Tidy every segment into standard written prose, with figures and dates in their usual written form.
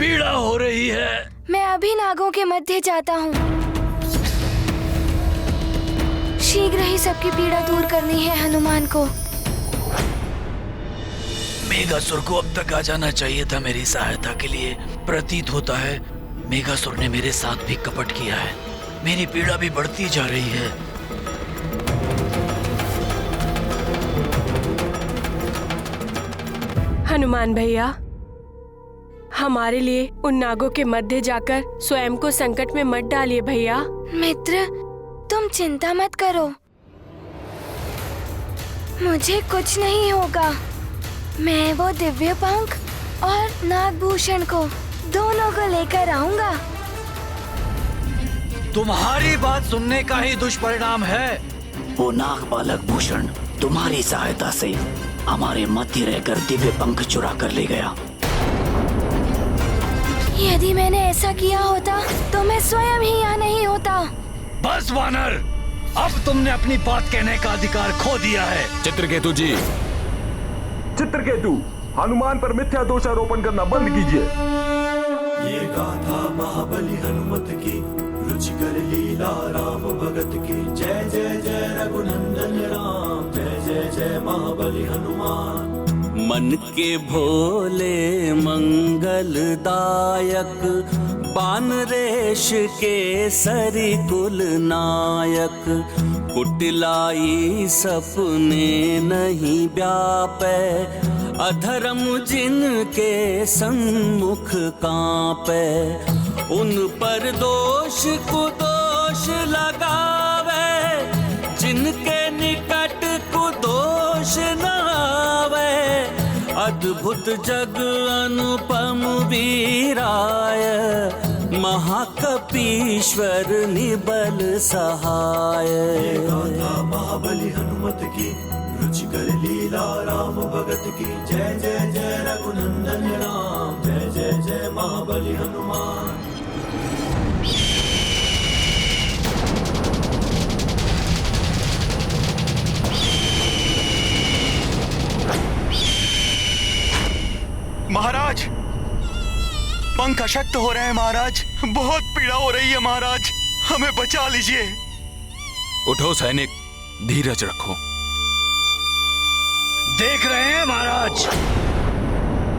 पीड़ा हो रही है। मैं अभी नागों के मध्य जाता हूँ। शीघ्र ही सबकी पीड़ा दूर करनी है हनुमान को। मेघासुर को अब तक आ जाना चाहिए था मेरी सहायता के लिए। प्रतीत होता है मेघासुर ने मेरे साथ भी कपट किया है। मेरी पीड़ा भी बढ़ती जा रही है। हनुमान भैया, हमारे लिए उन नागों के मध्य जाकर स्वयं को संकट में मत डालिए भैया। मित्र, तुम चिंता मत करो, मुझे कुछ नहीं होगा। मैं वो दिव्य पंख और नागभूषण को दोनों को लेकर आऊंगा। तुम्हारी बात सुनने का ही दुष्परिणाम है। वो नाग बालक भूषण तुम्हारी सहायता से हमारे मध्य रहकर दिव्य पंख चुरा कर ले गया। यदि मैंने ऐसा किया होता तो मैं स्वयं ही यहाँ नहीं होता। बस वानर, अब तुमने अपनी बात कहने का अधिकार खो दिया है। चित्रकेतु जी। चित्रकेतु, हनुमान पर मिथ्या दोषारोपण करना बंद कीजिए। ये गाथा महाबली हनुमत की, रुचिकर लीला राम भगत की। जय जय जय रघुनंदन राम, जय जय जय महाबली हनुमान। मन के भोले मंगलदायक, बानरेश के सरी कुल नायक। कुटिलाई सपने नहीं व्यापै, अधर्म जिनके सम्मुख कांपै। उन पर दोष कुदोष लगावे, जिनके निकट कुदोष न आवे। अद्भुत जग अनुपम वीराय, महाकपीश्वर निबल सहाय। ये गाथा महाबली हनुमत की, रुचिकर लीला राम भगत की। जय जय जय रघुनंदन राम, जय जय जय महाबली हनुमान। महाराज, पंख अशक्त हो रहे हैं महाराज। बहुत पीड़ा हो रही है महाराज, हमें बचा लीजिए। उठो सैनिक, धीरज रखो। देख रहे हैं महाराज,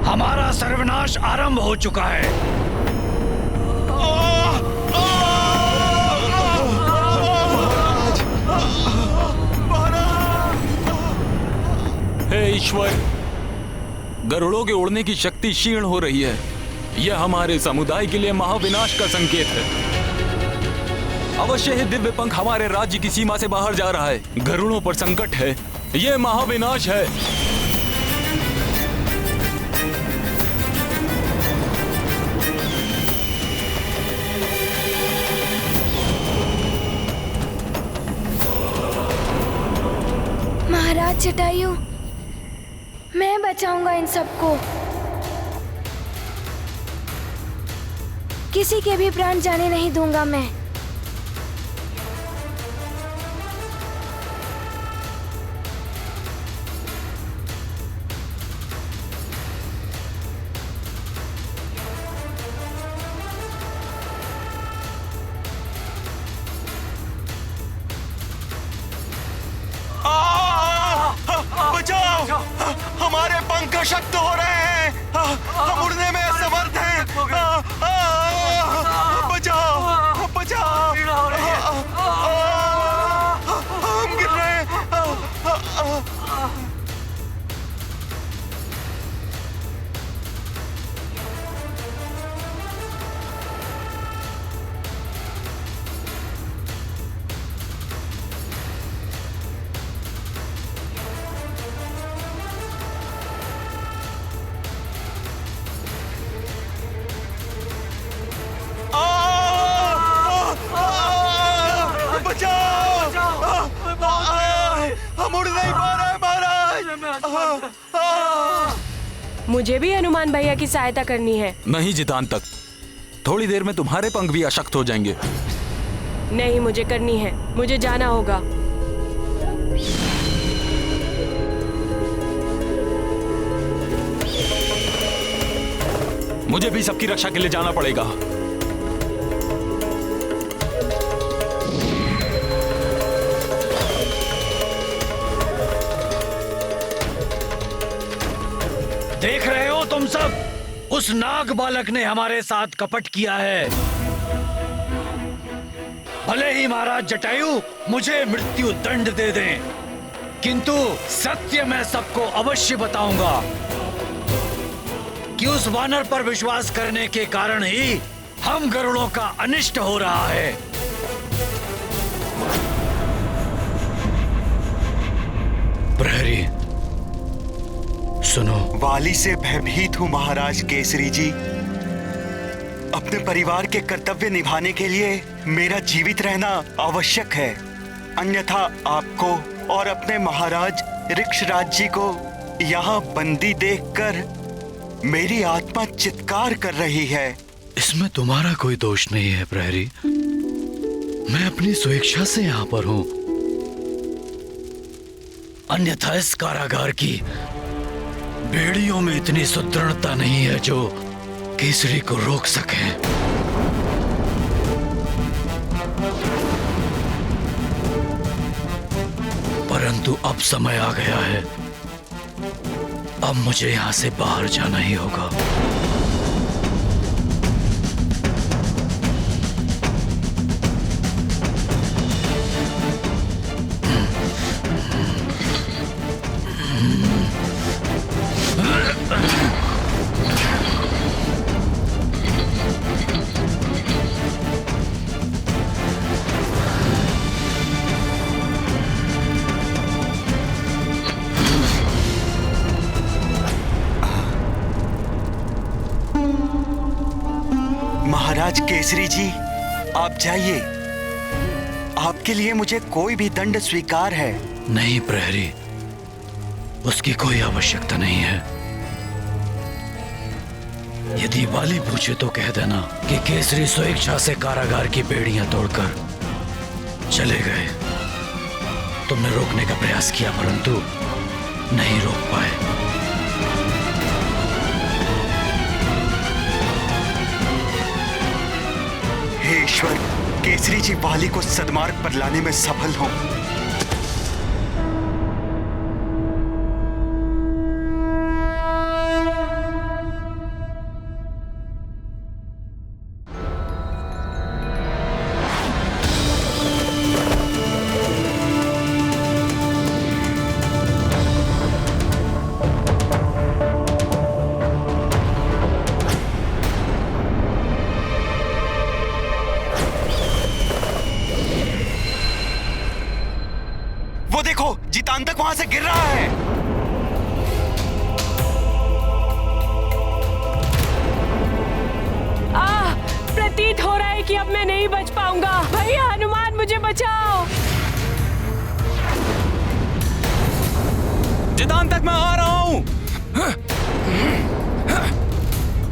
हमारा सर्वनाश आरंभ हो चुका है। हे ईश्वर, गरुड़ों के उड़ने की शक्ति क्षीण हो रही है। यह हमारे समुदाय के लिए महाविनाश का संकेत है। अवश्य ही दिव्य पंख हमारे राज्य की सीमा से बाहर जा रहा है। गरुड़ों पर संकट है, यह महाविनाश है। महाराज जटायु, मैं बचाऊंगा इन सबको। किसी के भी प्राण जाने नहीं दूंगा मैं। बचाओ, हमारे पंख अशक्त हो रहे हैं, हम उड़ने में असमर्थ हैं। बचाओ बचाओ, हम गिर रहे हैं। हम उड़ नहीं पा रहे महाराज। मुझे भी हनुमान भैया की सहायता करनी है। नहीं जितांतक, थोड़ी देर में तुम्हारे पंख भी अशक्त हो जाएंगे। नहीं, मुझे करनी है, मुझे जाना होगा। मुझे भी सबकी रक्षा के लिए जाना पड़ेगा। देख रहे हो तुम सब, उस नाग बालक ने हमारे साथ कपट किया है। भले ही महाराज जटायु मुझे मृत्यु दंड दे दें, किंतु सत्य मैं सबको अवश्य बताऊंगा कि उस वानर पर विश्वास करने के कारण ही हम गरुड़ों का अनिष्ट हो रहा है। प्रहरी सुनो। वाली से भयभीत हूँ महाराज केसरी जी। अपने परिवार के कर्तव्य निभाने के लिए मेरा जीवित रहना आवश्यक है, अन्यथा आपको और अपने महाराज ऋक्षराज जी को यहाँ बंदी देखकर मेरी आत्मा चित्कार कर रही है। इसमें तुम्हारा कोई दोष नहीं है प्रहरी, मैं अपनी स्वेच्छा से यहाँ पर हूँ। अन्यथा इस कारागार की बेड़ियों में इतनी सुदृढ़ता नहीं है जो केसरी को रोक सके। परंतु अब समय आ गया है, अब मुझे यहां से बाहर जाना ही होगा। महाराज केसरी जी, आप जाइए। आपके लिए मुझे कोई भी दंड स्वीकार है। नहीं प्रहरी, उसकी कोई आवश्यकता नहीं है। यदि वाली पूछे तो कह देना कि केसरी स्वेच्छा से कारागार की बेड़ियां तोड़कर चले गए। तुमने रोकने का प्रयास किया परंतु नहीं रोक पाए। हे ईश्वर, केसरी जी वाली को सद्मार्ग पर लाने में सफल हों। वो देखो, जितांतक वहां से गिर रहा है। प्रतीत हो रहा है कि अब मैं नहीं बच पाऊंगा। भैया हनुमान, मुझे बचाओ। जितांतक मैं आ रहा हूं।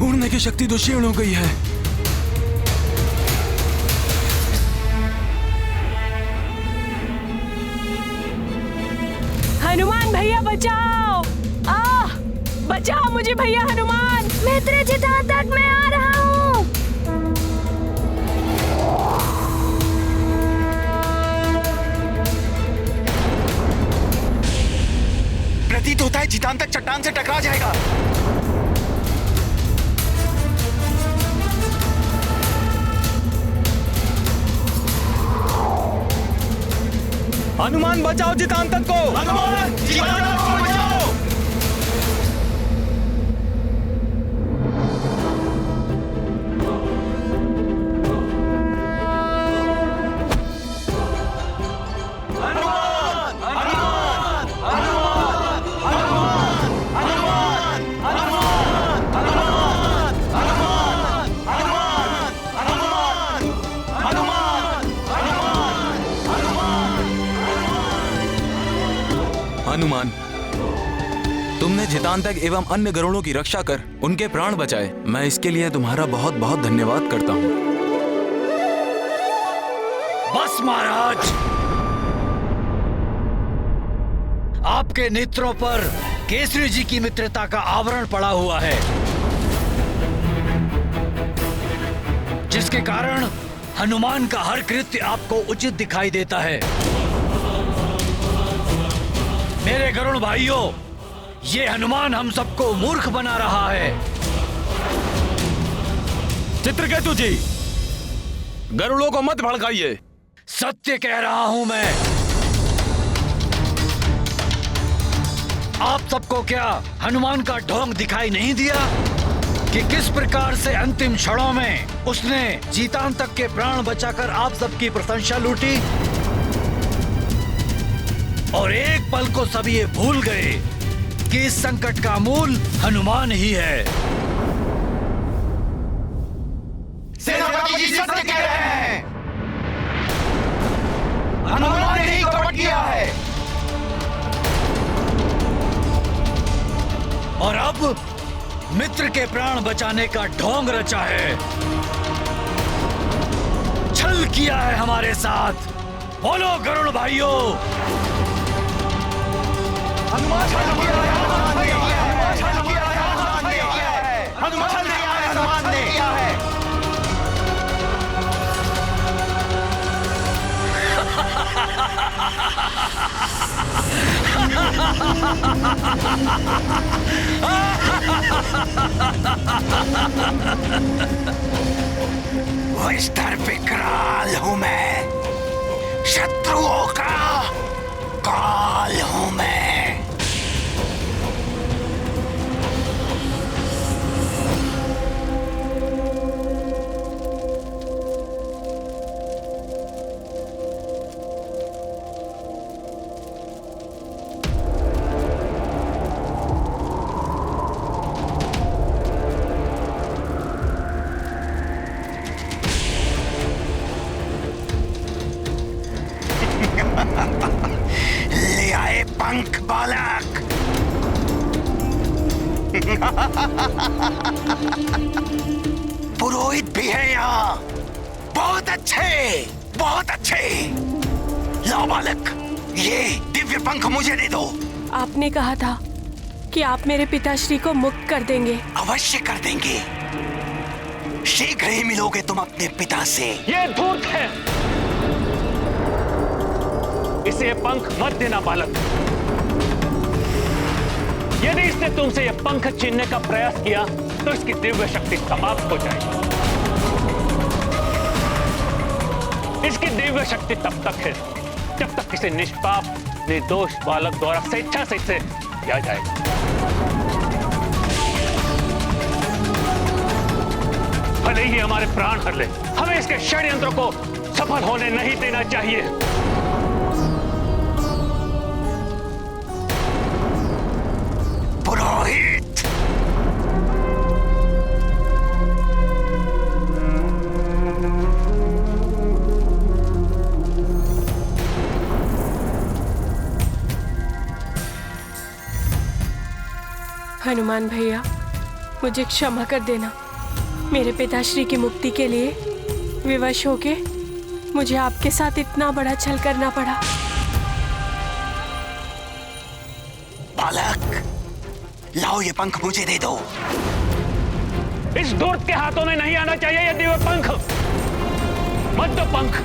उड़ने की शक्ति तो क्षीण हो गई है। हनुमान भैया बचाओ, बचाओ मुझे भैया हनुमान। मित्र जितांतक, मैं आ रहा हूँ। प्रतीत होता है जितांतक चट्टान से टकरा जाएगा। हनुमान बचाओ जितांतक को। हनुमान, जितांतक को बचाओ। हनुमान, तुमने जितांतक एवं अन्य गरुड़ों की रक्षा कर उनके प्राण बचाए। मैं इसके लिए तुम्हारा बहुत बहुत धन्यवाद करता हूँ। बस महाराज, आपके नेत्रों पर केसरी जी की मित्रता का आवरण पड़ा हुआ है। जिसके कारण हनुमान का हर कृत्य आपको उचित दिखाई देता है। मेरे गरुड़ भाइयों, ये हनुमान हम सबको मूर्ख बना रहा है। चित्रकेतु जी, गरुड़ों को मत भड़काइए। सत्य कह रहा हूं मैं। आप सबको क्या हनुमान का ढोंग दिखाई नहीं दिया कि किस प्रकार से अंतिम क्षणों में उसने जीतान तक के प्राण बचाकर आप सबकी प्रशंसा लूटी? और एक पल को सब ये भूल गए कि इस संकट का मूल हनुमान ही है। सेनापति जी सत्य कह रहे हैं। हनुमान ने ही कपट किया है। और अब मित्र के प्राण बचाने का ढोंग रचा है, छल किया है हमारे साथ। बोलो गरुड़ भाइयों। हनुमान छल किया है, हनुमान ने किया है, छल किया है, हनुमान ने किया है, हनुमान छल किया है, हनुमान ने किया है। विस्तर विकराल हूं मैं, शत्रुओं का काल हूं मैं। ले आए पंख बालक। पुरोहित भी है यहाँ। बहुत अच्छे, बहुत अच्छे। लाओ बालक, ये दिव्य पंख मुझे दे दो। आपने कहा था कि आप मेरे पिताश्री को मुक्त कर देंगे। अवश्य कर देंगे। शीघ्र ही मिलोगे तुम अपने पिता से। ये धूर्त है, इसे पंख मत देना बालक। यदि इसने तुमसे यह पंख छीनने का प्रयास किया तो इसकी दिव्य शक्ति समाप्त हो जाएगी। इसकी दिव्य शक्ति तब तक है जब तक किसी निष्पाप निर्दोष बालक द्वारा स्वेच्छा से इसे किया जाएगा। भले ही हमारे प्राण हर ले, हमें इसके षड्यंत्र को सफल होने नहीं देना चाहिए। पुरोहित, हनुमान भैया, मुझे क्षमा कर देना। मेरे पिताश्री की मुक्ति के लिए विवश होके मुझे आपके साथ इतना बड़ा छल करना पड़ा। बालक, लाओ ये पंख मुझे दे दो। इस धूर्त के हाथों में नहीं आना चाहिए ये दिव्य पंख। मत दो पंख।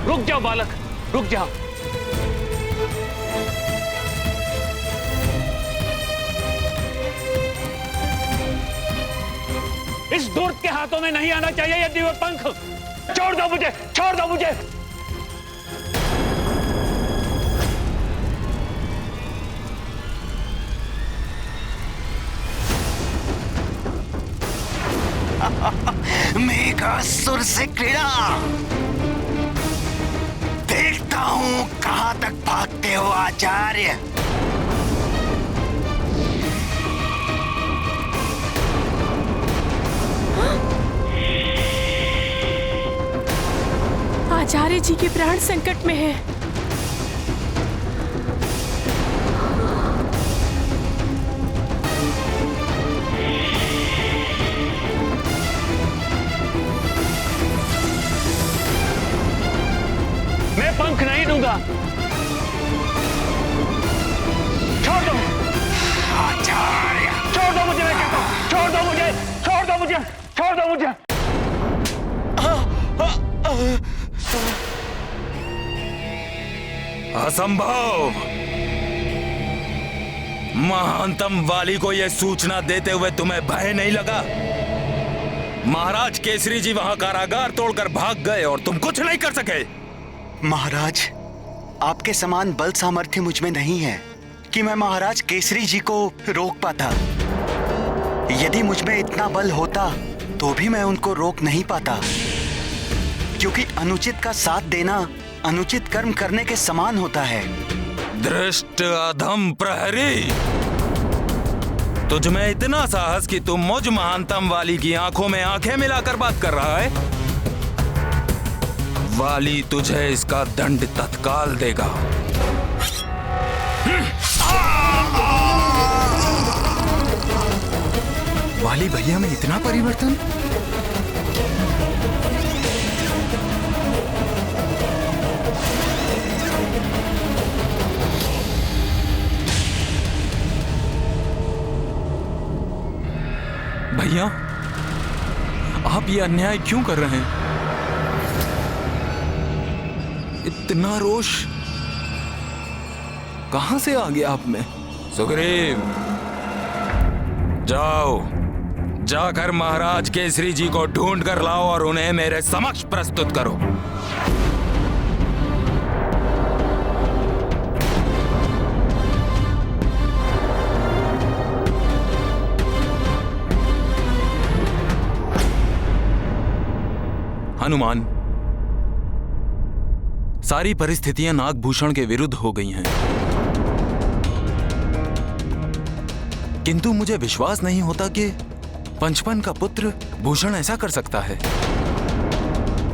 रुक जाओ बालक, रुक जाओ। इस धूर्त के हाथों में नहीं आना चाहिए ये दिव्य पंख। छोड़ दो मुझे, छोड़ दो मुझे। मेघासुर से क्रीड़ा। देखता हूं कहां तक भागते हो आचार्य। आचार्य जी के प्राण संकट में हैं। असंभव। महानतम वाली को यह सूचना देते हुए तुम्हें भय नहीं लगा? महाराज केसरी जी वहां कारागार तोड़कर भाग गए और तुम कुछ नहीं कर सके। महाराज, आपके समान बल सामर्थ्य मुझ में नहीं है कि मैं महाराज केसरी जी को रोक पाता। यदि मुझ में इतना बल होता तो भी मैं उनको रोक नहीं पाता, क्योंकि अनुचित का साथ देना अनुचित कर्म करने के समान होता है। दृष्ट अधम प्रहरी, तुझ में इतना साहस कि तुम मुझ महानतम वाली की आंखों में आंखें मिलाकर बात कर रहा है। वाली तुझे इसका दंड तत्काल देगा। वाली भैया में इतना परिवर्तन? भैया, आप ये अन्याय क्यों कर रहे हैं? इतना रोष कहां से आ गया आप में? सुग्रीव, जाओ, जाकर महाराज केसरी जी को ढूंढ कर लाओ और उन्हें मेरे समक्ष प्रस्तुत करो। हनुमान, सारी परिस्थितियां नागभूषण के विरुद्ध हो गई हैं, किंतु मुझे विश्वास नहीं होता कि पंचपन का पुत्र भूषण ऐसा कर सकता है।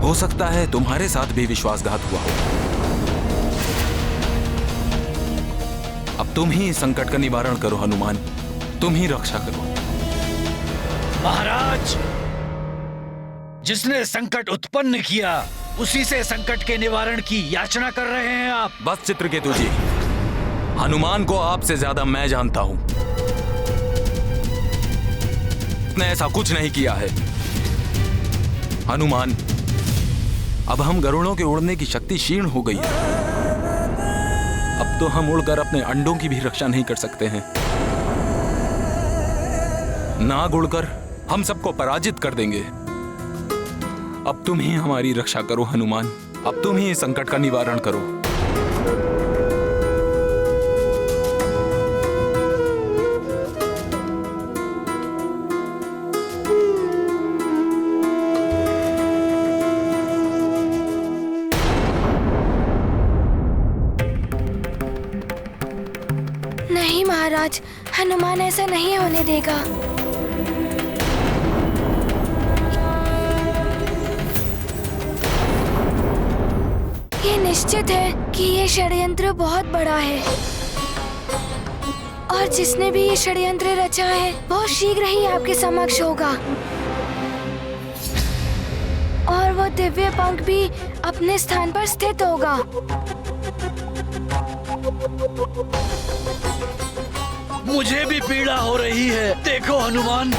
हो सकता है तुम्हारे साथ भी विश्वासघात हुआ हो। अब तुम ही इस संकट का निवारण करो हनुमान, तुम ही रक्षा करो। महाराज, जिसने संकट उत्पन्न किया उसी से संकट के निवारण की याचना कर रहे हैं आप। बस चित्रकेतु जी, हनुमान को आपसे ज्यादा मैं जानता हूं। उसने ऐसा कुछ नहीं किया है। हनुमान, अब हम गरुड़ों के उड़ने की शक्ति क्षीण हो गई है। अब तो हम उड़कर अपने अंडों की भी रक्षा नहीं कर सकते हैं। नाग उड़कर हम सबको पराजित कर देंगे। अब तुम ही हमारी रक्षा करो हनुमान, अब तुम ही इस संकट का निवारण करो। नहीं महाराज, हनुमान ऐसा नहीं होने देगा। ये निश्चित है कि ये षड्यंत्र बहुत बड़ा है और जिसने भी ये षड्यंत्र रचा है बहुत शीघ्र ही आपके समक्ष होगा और वो दिव्य पंख भी अपने स्थान पर स्थित होगा। मुझे भी पीड़ा हो रही है, देखो हनुमान।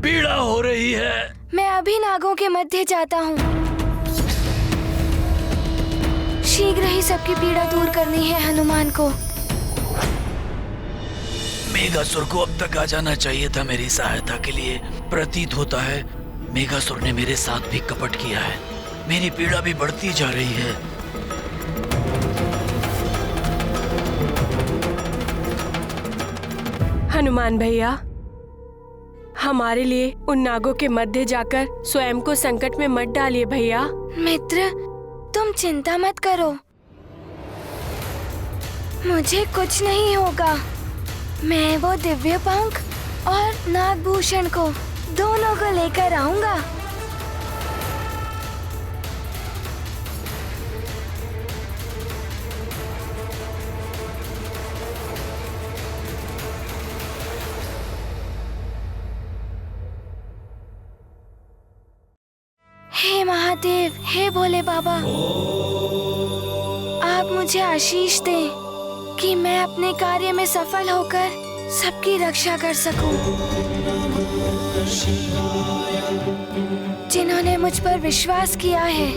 पीड़ा हो रही है। मैं अभी नागों के मध्य जाता हूँ। शीघ्र ही सबकी पीड़ा दूर करनी है हनुमान को। मेघासुर को अब तक आ जाना चाहिए था मेरी सहायता के लिए। प्रतीत होता है मेघासुर ने मेरे साथ भी कपट किया है। मेरी पीड़ा भी बढ़ती जा रही है। हनुमान भैया, हमारे लिए उन नागों के मध्य जाकर स्वयं को संकट में मत डालिए भैया। मित्र, तुम चिंता मत करो, मुझे कुछ नहीं होगा। मैं वो दिव्य पंख और नागभूषण को दोनों को लेकर आऊंगा। हे महादेव, हे भोले बाबा, आप मुझे आशीष दें कि मैं अपने कार्य में सफल होकर सबकी रक्षा कर सकूं। जिन्होंने मुझ पर विश्वास किया है,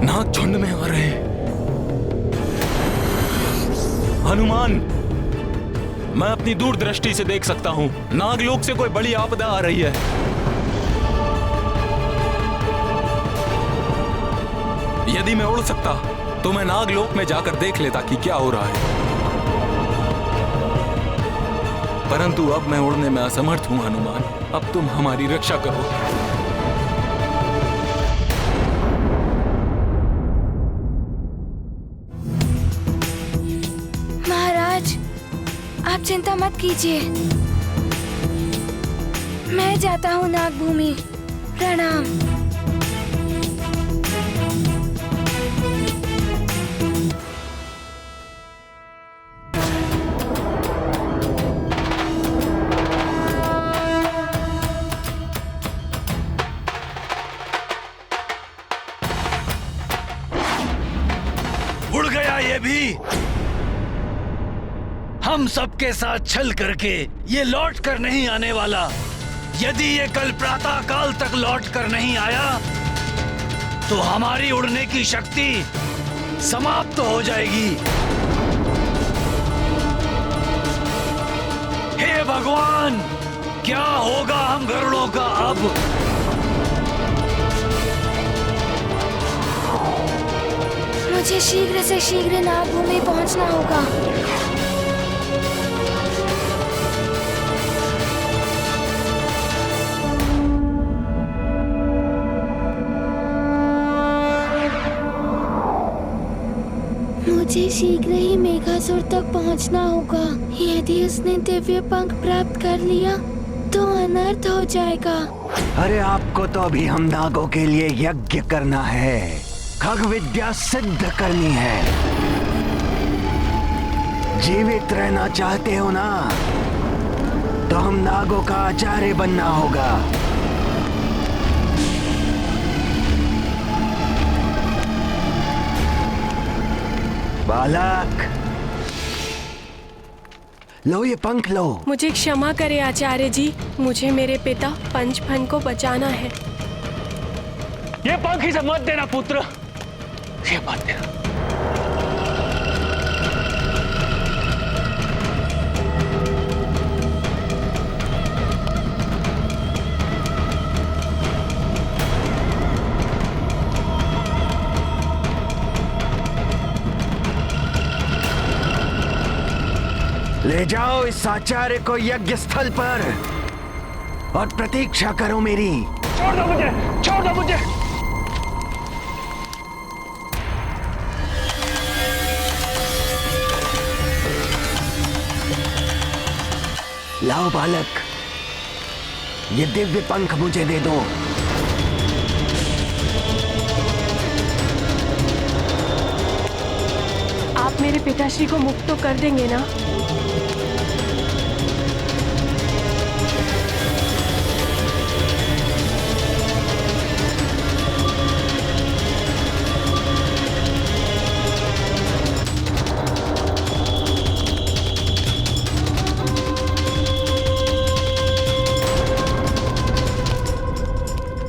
नाग झुंड में आ रहे हैं। हनुमान, मैं अपनी दूरदृष्टि से देख सकता हूं, नागलोक से कोई बड़ी आपदा आ रही है। यदि मैं उड़ सकता तो मैं नागलोक में जाकर देख लेता कि क्या हो रहा है, परंतु अब मैं उड़ने में असमर्थ हूं। हनुमान, अब तुम हमारी रक्षा करो। महाराज, आप चिंता मत कीजिए, मैं जाता हूँ नागभूमि। प्रणाम। उड़ गया ये भी। हम सबके साथ छल करके ये लौट कर नहीं आने वाला। यदि ये कल प्रातः काल तक लौट कर नहीं आया तो हमारी उड़ने की शक्ति समाप्त हो जाएगी। हे भगवान, क्या होगा हम गरुड़ों का अब? मुझे शीघ्र से शीघ्र नागभूमि पहुंचना होगा। मुझे शीघ्र ही मेघासुर तक पहुंचना होगा। यदि उसने दिव्य पंख प्राप्त कर लिया तो अनर्थ हो जाएगा। अरे आपको तो अभी हम नागों के लिए यज्ञ करना है, खग विद्या सिद्ध करनी है। जीवित रहना चाहते हो ना, तो हम नागों का आचार्य बनना होगा। बालक, लो ये पंख लो। मुझे क्षमा करें आचार्य जी, मुझे मेरे पिता पंचफन को बचाना है। ये पंख इसे मत देना पुत्र, ये मत देना। ले जाओ इस आचार्य को यज्ञ स्थल पर और प्रतीक्षा करो मेरी। छोड़ दो मुझे, छोड़ दो मुझे। लाओ बालक, ये दिव्य पंख मुझे दे दो। आप मेरे पिताश्री को मुक्त तो कर देंगे ना?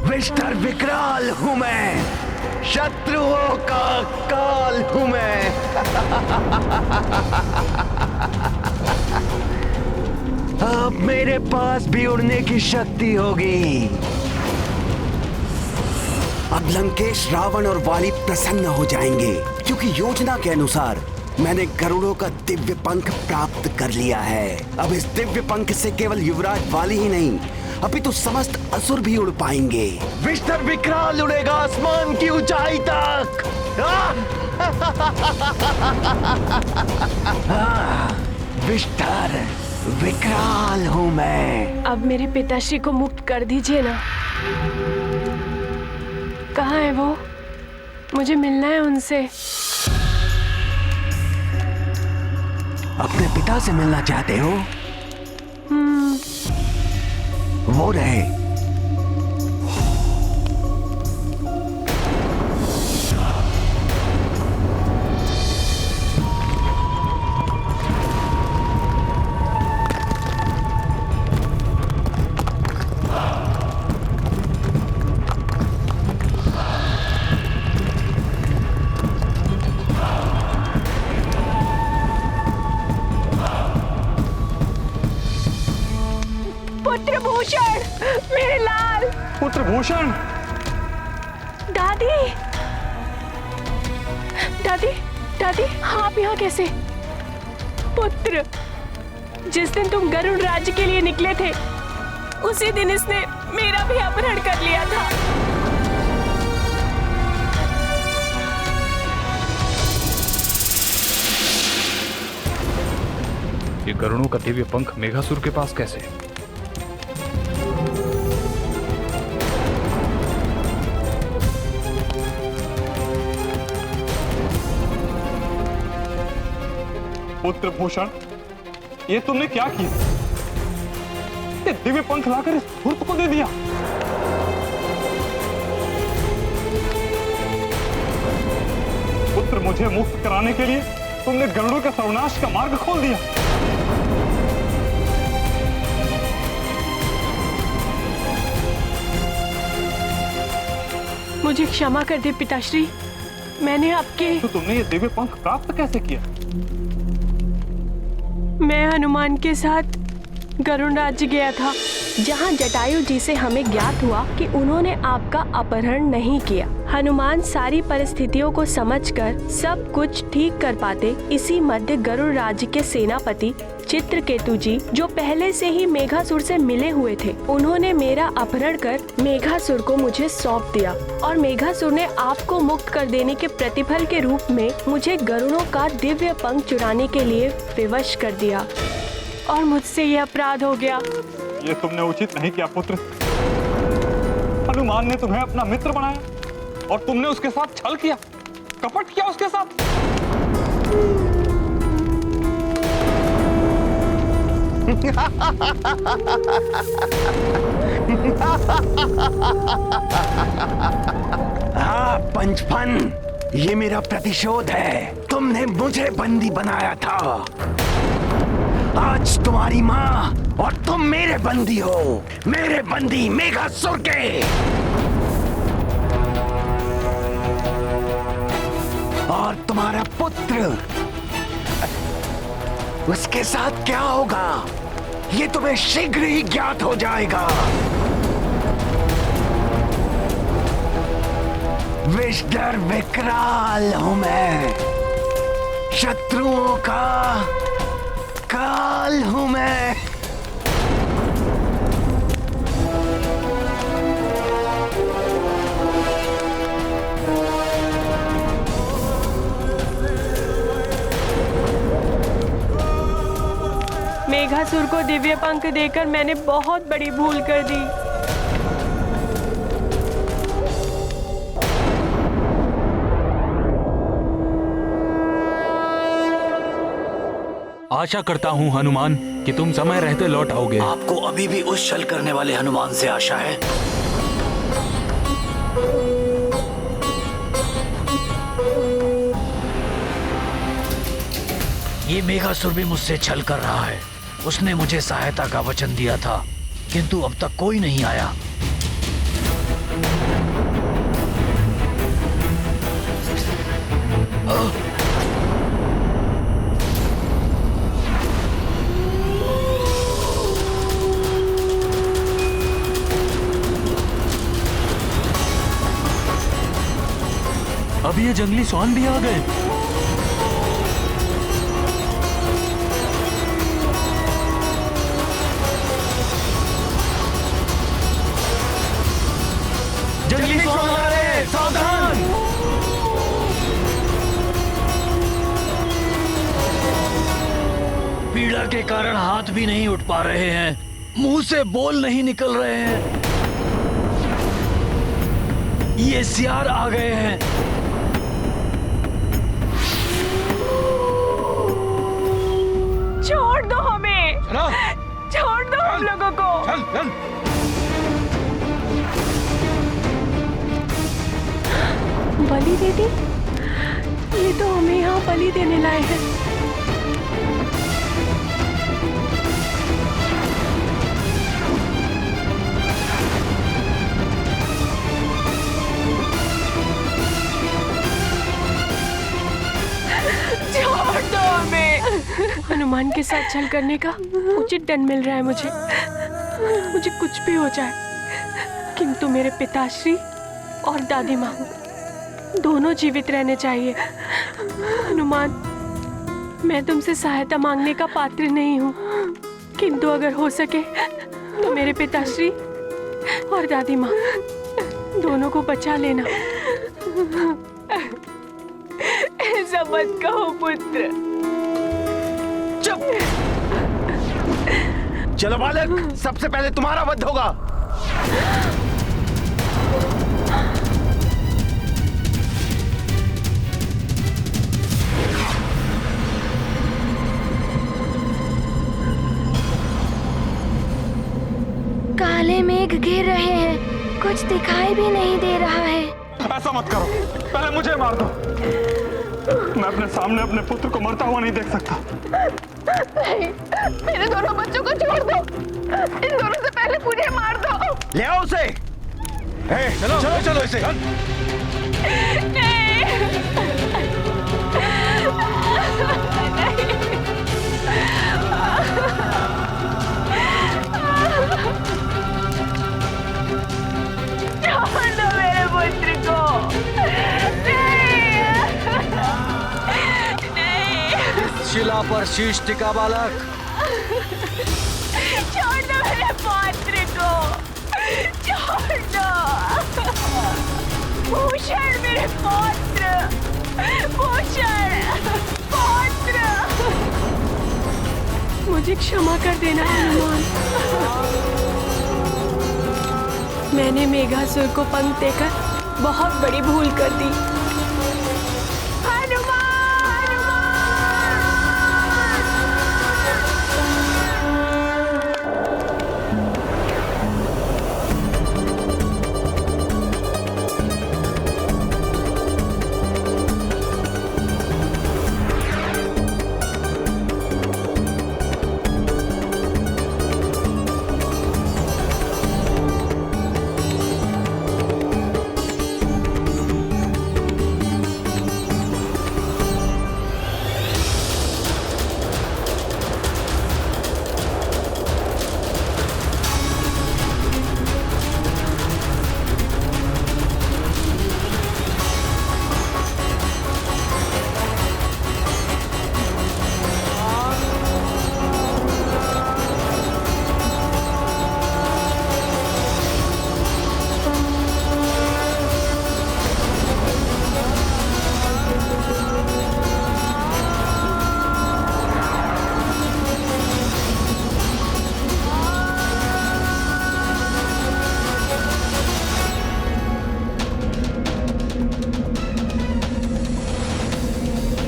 विष्टर विकराल हूं मैं, शत्रुओं का काल हूं मैं। अब मेरे पास भी उड़ने की शक्ति होगी। अब लंकेश, रावण और वाली प्रसन्न हो जाएंगे, क्योंकि योजना के अनुसार मैंने गरुड़ों का दिव्य पंख प्राप्त कर लिया है। अब इस दिव्य पंख से केवल युवराज वाली ही नहीं, अभी तो समस्त असुर भी उड़ पाएंगे। विष्टर विकराल उड़ेगा आसमान की ऊंचाई तक। विष्टर विकराल हूं मैं। अब मेरे पिताश्री को मुक्त कर दीजिए ना। कहाँ है वो? मुझे मिलना है उनसे। अपने पिता से मिलना चाहते हो? वो रहे। पुत्र भूषण, मेरे लाल। पुत्र भूषण। दादी, दादी, दादी, आप यहाँ कैसे? पुत्र, जिस दिन तुम गरुड़ राज्य के लिए निकले थे, उसी दिन इसने मेरा भी अपहरण कर लिया था। ये गरुड़ों का दिव्य पंख मेघासुर के पास कैसे? पुत्र भूषण, ये तुमने क्या किया? ये दिव्य पंख लाकर इस धूर्त को दे दिया। पुत्र, मुझे मुक्त कराने के लिए तुमने गरुड़ों के सर्वनाश का मार्ग खोल दिया। मुझे क्षमा कर दे पिताश्री, मैंने आपके। तो तुमने ये दिव्य पंख प्राप्त कैसे किया? मैं हनुमान के साथ गरुड़ राज्य गया था, जहां जटायु जी से हमें ज्ञात हुआ कि उन्होंने आपका अपहरण नहीं किया। हनुमान सारी परिस्थितियों को समझकर सब कुछ ठीक कर पाते। इसी मध्य गरुड़ राज्य के सेनापति चित्रकेतु जी, जो पहले से ही मेघासुर से मिले हुए थे, उन्होंने मेरा अपहरण कर मेघासुर को मुझे सौंप दिया और मेघासुर ने आपको मुक्त कर देने के प्रतिफल के रूप में मुझे गरुड़ों का दिव्य पंख चुराने के लिए विवश कर दिया और मुझसे यह अपराध हो गया। ये तुमने उचित नहीं किया पुत्र। हनुमान ने तुम्हें अपना मित्र बनाया और तुमने उसके साथ छल किया, कपट किया उसके साथ। हाँ पंचफन, ये मेरा प्रतिशोध है। तुमने मुझे बंदी बनाया था, आज तुम्हारी माँ और तुम मेरे बंदी हो, मेरे बंदी मेघासुर के। और तुम्हारा पुत्र, उसके साथ क्या होगा ये तुम्हें शीघ्र ही ज्ञात हो जाएगा। विषधर विकराल हूं मैं, शत्रुओं का काल हूं मैं। मेघासुर को दिव्य पंख देकर मैंने बहुत बड़ी भूल कर दी। आशा करता हूँ हनुमान कि तुम समय रहते लौट आओगे। आपको अभी भी उस छल करने वाले हनुमान से आशा है? ये मेघासुर भी मुझसे छल कर रहा है। उसने मुझे सहायता का वचन दिया था, किंतु अब तक कोई नहीं आया। अब ये जंगली स्वान भी आ गए। जंगली स्वान आ रहे हैं, सावधान। पीड़ा के कारण हाथ भी नहीं उठ पा रहे हैं, मुंह से बोल नहीं निकल रहे हैं। ये सियार आ गए हैं। छोड़ दो हमें, छोड़ दो हम लोगों को। चल चल। बलि दे दी? ये तो हमें यहाँ बलि देने लाए हैं। छोड़ दो हमें। हनुमान के साथ छल करने का उचित दंड मिल रहा है मुझे कुछ भी हो जाए, किंतु मेरे पिताश्री और दादी माँ दोनों जीवित रहने चाहिए। हनुमान, मैं तुमसे सहायता मांगने का पात्र नहीं हूँ, किंतु अगर हो सके तो मेरे पिताश्री और दादी माँ दोनों को बचा लेना। ऐसा मत कहो पुत्र। चुप। चलो बालक, सबसे पहले तुम्हारा वध होगा। काले मेघ घिर रहे हैं, कुछ दिखाई भी नहीं दे रहा है। ऐसा मत करो, पहले मुझे मार दो। मैं अपने सामने अपने पुत्र को मरता हुआ नहीं देख सकता। नहीं, मेरे दोनों बच्चों को छोड़ दो। इन दोनों से पहले मुझे मार दो। ले आओ उसे। चलो चलो चलो इसे। छोड़ दो मेरे पुत्र को। शिला पर शीश टिका बालक। छोड़ दो मेरे पौत्र को, छोड़ दो। भूषण मेरे पौत्र, भूषण पौत्र। मुझे क्षमा कर देना हनुमान। मैंने मेघासुर को पंख देकर बहुत बड़ी भूल कर दी।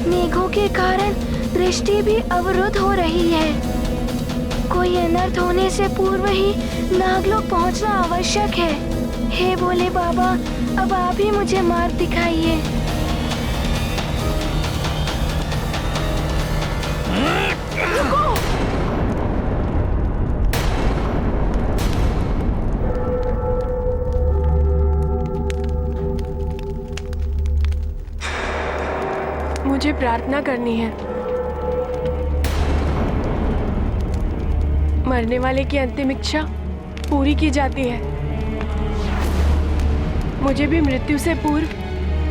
मेघों के कारण दृष्टि भी अवरुद्ध हो रही है। कोई अनर्थ होने से पूर्व ही नागलोक पहुंचना आवश्यक है। हे भोले बाबा, अब आप ही मुझे मार्ग दिखाइए। मुझे प्रार्थना करनी है। मरने वाले की अंतिम इच्छा पूरी की जाती है। मुझे भी मृत्यु से पूर्व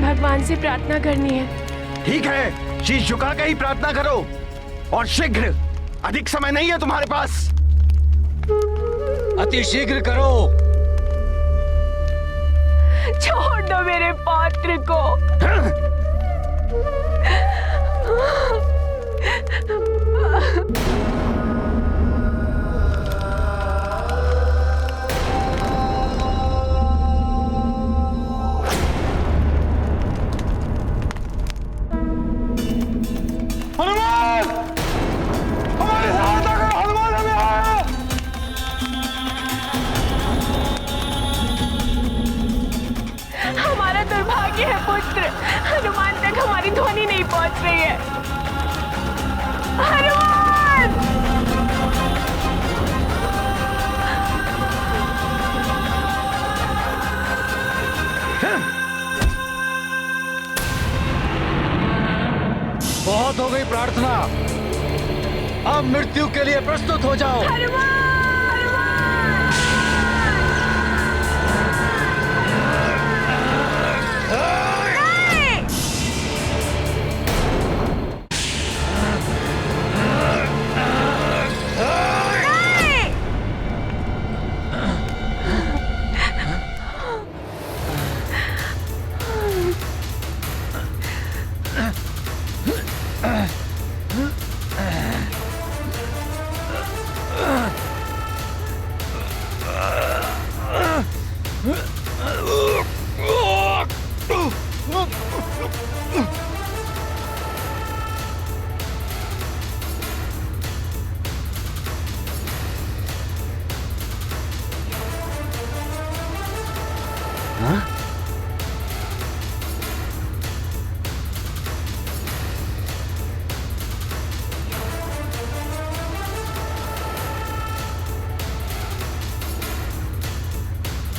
भगवान से प्रार्थना करनी है। ठीक है, शीश झुका के ही प्रार्थना करो और शीघ्र। अधिक समय नहीं है तुम्हारे पास। अति शीघ्र करो। छोड़ दो मेरे पौत्र को। हनुमान, हमारे साथ बच रही है। हनुमान! बहुत हो गई प्रार्थना, अब मृत्यु के लिए प्रस्तुत हो जाओ।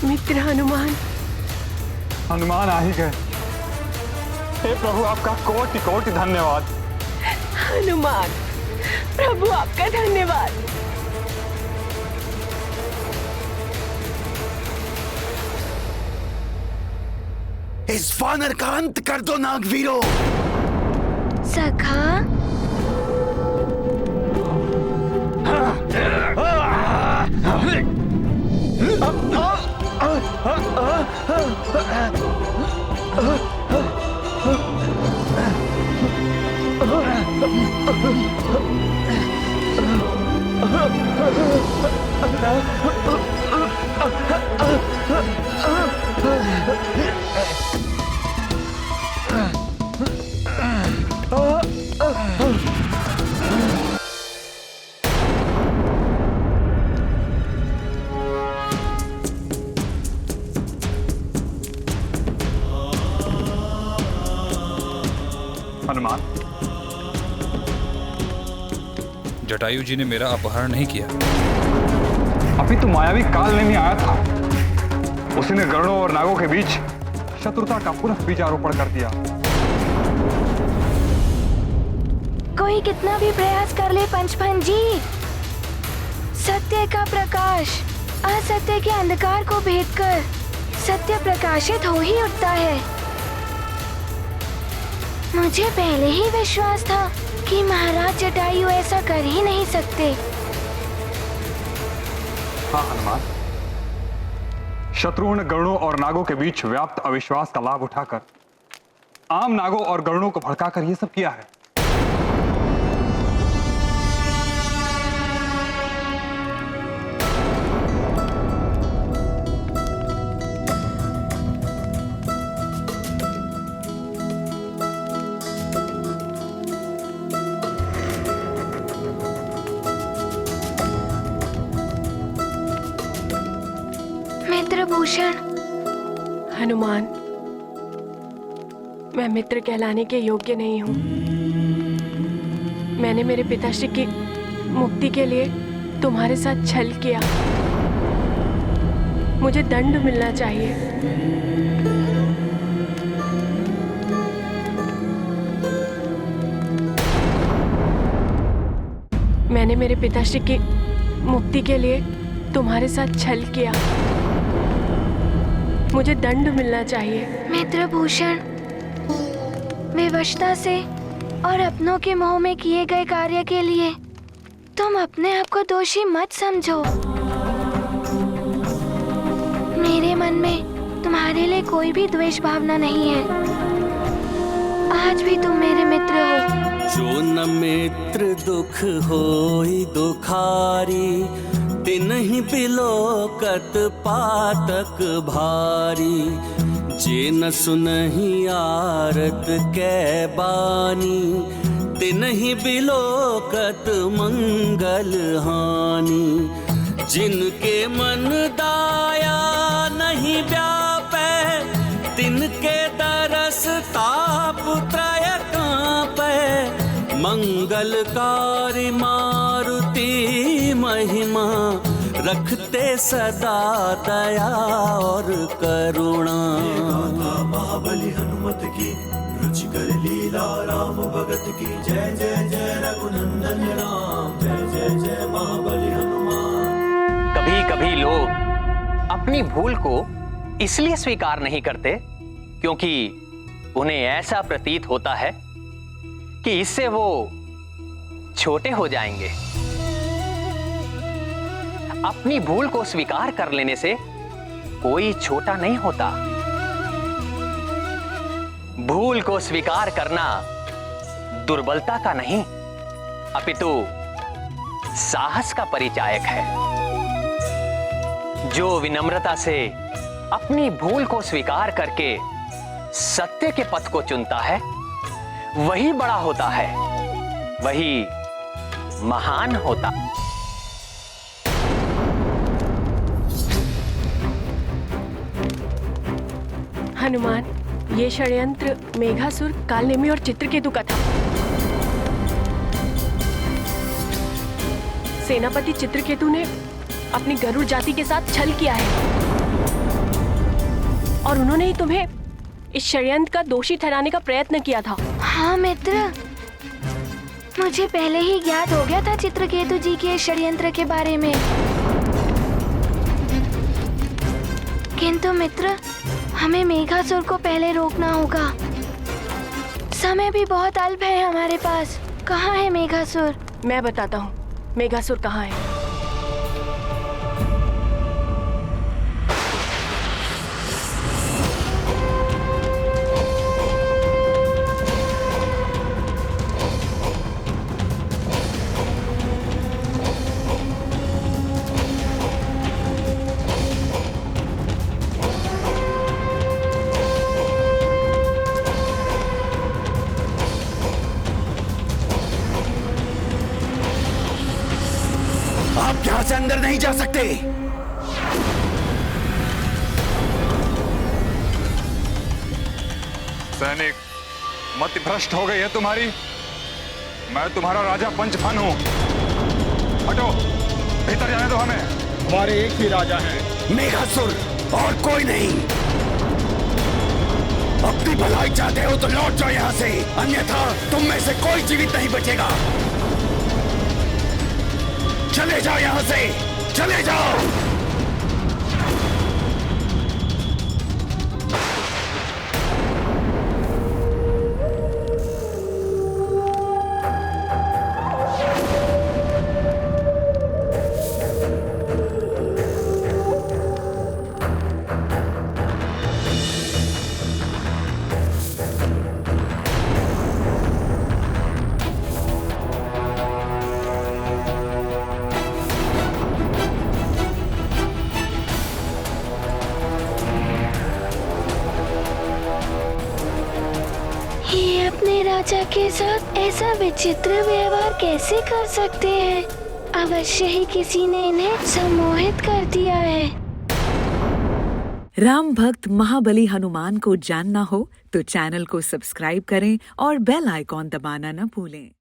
मित्र हनुमान। हनुमान आ ही गए। हे प्रभु, आपका कोटि कोटि धन्यवाद। हनुमान, प्रभु आपका धन्यवाद। इस वानर का अंत कर दो नागवीरों। सखा, हनुमान, जटायु जी ने मेरा अपहरण नहीं किया। अभी तो मायावी काल ने आया था, उसने गरुड़ों और नागों के बीच शत्रुता का पुनः बीजारोपण कर दिया। कोई कितना भी प्रयास कर ले पंचफन जी, सत्य का प्रकाश असत्य के अंधकार को भेद कर सत्य प्रकाशित हो ही उठता है। मुझे पहले ही विश्वास था कि महाराज जटायु ऐसा कर ही नहीं सकते। हाँ हनुमान, शत्रुओं ने गरुड़ों और नागों के बीच व्याप्त अविश्वास का लाभ उठाकर आम नागों और गरुड़ों को भड़काकर यह सब किया है। मित्रभूषण, हनुमान, मैं मित्र कहलाने के योग्य नहीं हूँ। मैंने मेरे पिताश्री की मुक्ति के लिए तुम्हारे साथ छल किया। मुझे दंड मिलना चाहिए। मैंने मेरे पिताश्री की मुक्ति के लिए तुम्हारे साथ छल किया। मुझे दंड मिलना चाहिए। मित्रभूषण, विवशता से और अपनों के मोह में किए गए कार्य के लिए तुम अपने आप को दोषी मत समझो। मेरे मन में तुम्हारे लिए कोई भी द्वेष भावना नहीं है। आज भी तुम मेरे मित्र हो। जो न मित्र दुख होई दुखारी, तिन्हि बिलोकत पातक भारी। जे न सुनहि आरत कै बानी, तिन्हि बिलोकत मंगल हानि। जिनके मन दाया नहीं व्यापै, तिनके दरस ताप त्रय कांपै। रखते सदा दया और करुणा। महाबली हनुमत की रुचिकर लीला राम भगत की जय जय जय रघुनंदन राम जय जय जय महाबली हनुमान। कभी कभी लोग अपनी भूल को इसलिए स्वीकार नहीं करते क्योंकि उन्हें ऐसा प्रतीत होता है कि इससे वो छोटे हो जाएंगे। अपनी भूल को स्वीकार कर लेने से कोई छोटा नहीं होता। भूल को स्वीकार करना दुर्बलता का नहीं अपितु साहस का परिचायक है। जो विनम्रता से अपनी भूल को स्वीकार करके सत्य के पथ को चुनता है वही बड़ा होता है, वही महान होता। हनुमान, ये षड्यंत्र मेघासुर, कालनेमी और चित्रकेतु का था। सेनापति चित्रकेतु ने अपनी गरुड़ जाति के साथ छल किया है और उन्होंने ही तुम्हें इस षड्यंत्र का दोषी ठहराने का प्रयत्न किया था। हाँ मित्र, मुझे पहले ही ज्ञात हो गया था चित्रकेतु जी के षड्यंत्र के बारे में। किंतु मित्र, हमें मेघासुर को पहले रोकना होगा। समय भी बहुत अल्प है हमारे पास। कहाँ है मेघासुर? मैं बताता हूँ मेघासुर कहाँ है। आप यहाँ से अंदर नहीं जा सकते। सैनिक, मति भ्रष्ट हो गई है तुम्हारी। मैं तुम्हारा राजा पंचफन हूँ। हटो, भीतर जाने दो हमें। हमारे एक ही राजा है, मेघासुर, और कोई नहीं। अपनी भलाई चाहते हो तो लौट जाओ यहाँ से, अन्यथा तुम में से कोई जीवित नहीं बचेगा। चले जाओ यहाँ से, चले जाओ। ये अपने राजा के साथ ऐसा विचित्र व्यवहार कैसे कर सकते हैं? अवश्य ही किसी ने इन्हें सम्मोहित कर दिया है। राम भक्त महाबली हनुमान को जानना हो तो चैनल को सब्सक्राइब करें और बेल आइकॉन दबाना न भूलें।